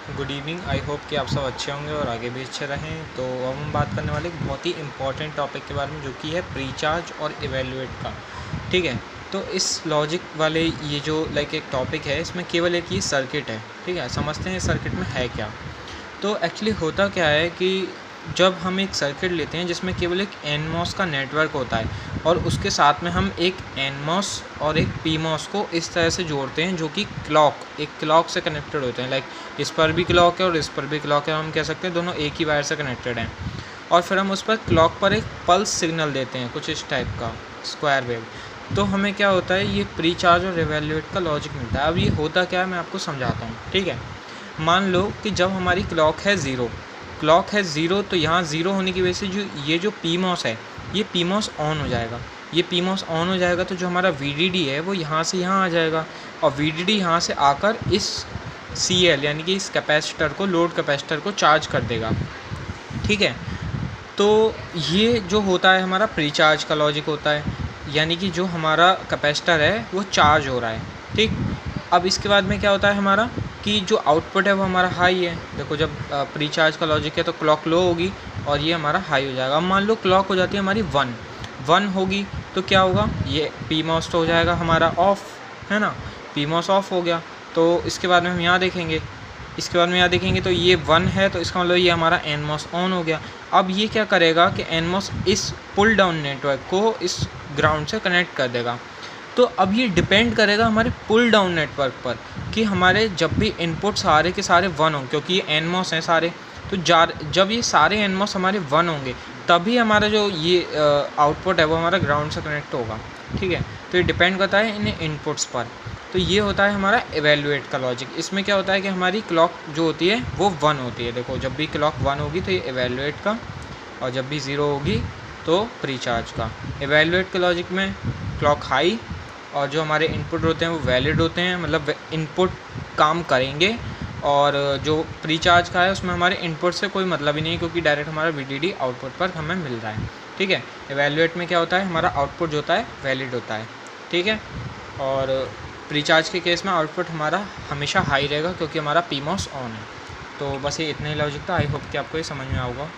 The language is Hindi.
Good evening. आई होप कि आप सब अच्छे होंगे और आगे भी अच्छे रहें। तो अब हम बात करने वाले एक बहुत ही इंपॉर्टेंट टॉपिक के बारे में, जो कि है प्रीचार्ज और इवेल्युएट का। ठीक है, तो इस लॉजिक वाले ये जो एक टॉपिक है, इसमें केवल एक ही सर्किट है। ठीक है, समझते हैं सर्किट में है क्या। तो एक्चुअली होता क्या है कि जब हम एक सर्किट लेते हैं जिसमें केवल एक एनमॉस का नेटवर्क होता है और उसके साथ में हम एक एनमॉस और एक पीमॉस को इस तरह से जोड़ते हैं, जो कि एक क्लॉक से कनेक्टेड होते हैं। इस पर भी क्लॉक है और इस पर भी क्लॉक है, हम कह सकते हैं दोनों एक ही वायर से कनेक्टेड हैं। और फिर हम उस पर क्लॉक पर एक पल्स सिग्नल देते हैं, कुछ इस टाइप का स्क्वायर वेव। तो हमें क्या होता है, ये प्रीचार्ज और इवेल्युएट का लॉजिक मिलता है। अब ये होता क्या है, मैं आपको समझाता हूँ। ठीक है, मान लो कि जब हमारी क्लॉक है ज़ीरो, तो यहाँ ज़ीरो होने की वजह से जो पीमॉस है, ये पीमॉस ऑन हो जाएगा। ये पीमॉस ऑन हो जाएगा तो जो हमारा वीडीडी है वो यहाँ से यहाँ आ जाएगा, और वीडीडी यहाँ से आकर इस सीएल यानी कि इस कैपेसिटर को, लोड कैपेसिटर को चार्ज कर देगा। ठीक है, तो ये जो होता है हमारा प्रीचार्ज का लॉजिक होता है, यानी कि जो हमारा कैपेसिटर है वो चार्ज हो रहा है। ठीक, अब इसके बाद में क्या होता है हमारा कि जो आउटपुट है वो हमारा हाई है। देखो, जब प्रीचार्ज का लॉजिक है तो क्लॉक लो होगी और ये हमारा हाई हो जाएगा। अब मान लो क्लॉक हो जाती है हमारी वन होगी, तो क्या होगा, ये पीमॉस तो हो जाएगा हमारा ऑफ, है ना। पीमॉस ऑफ हो गया, तो इसके बाद में हम यहाँ देखेंगे, तो ये 1 है, तो इसका मतलब ये हमारा एनमॉस ऑन हो गया। अब ये क्या करेगा कि एनमॉस इस पुल डाउन नेटवर्क को इस ग्राउंड से कनेक्ट कर देगा। तो अब ये डिपेंड करेगा हमारे पुल डाउन नेटवर्क पर कि हमारे जब भी इनपुट सारे के सारे 1 हों, क्योंकि ये एनमॉस हैं सारे, तो जब ये सारे एनमॉस हमारे 1 होंगे तभी हमारा जो ये आउटपुट है वो हमारा ग्राउंड से कनेक्ट होगा। ठीक है, तो ये डिपेंड करता है इन इनपुट्स पर। तो ये होता है हमारा इवेल्युएट का लॉजिक। इसमें क्या होता है कि हमारी क्लॉक जो होती है वो 1 होती है। देखो, जब भी क्लॉक 1 होगी तो ये इवेल्युएट का, और जब भी 0 होगी तो प्रीचार्ज का। इवेल्युएट के लॉजिक में क्लॉक हाई और जो हमारे इनपुट होते हैं वो वैलिड होते हैं, मतलब इनपुट काम करेंगे। और जो प्रीचार्ज का है उसमें हमारे इनपुट से कोई मतलब ही नहीं है, क्योंकि डायरेक्ट हमारा वीडीडी आउटपुट पर हमें मिल रहा है। ठीक है, इवेल्युएट में क्या होता है, हमारा आउटपुट जो होता है वैलिड होता है। ठीक है, और प्रीचार्ज के केस में आउटपुट हमारा हमेशा हाई रहेगा क्योंकि हमारा पीमॉस ऑन है। तो बस ये इतना ही लॉजिक था। आई होप कि आपको ये समझ में आऊगा।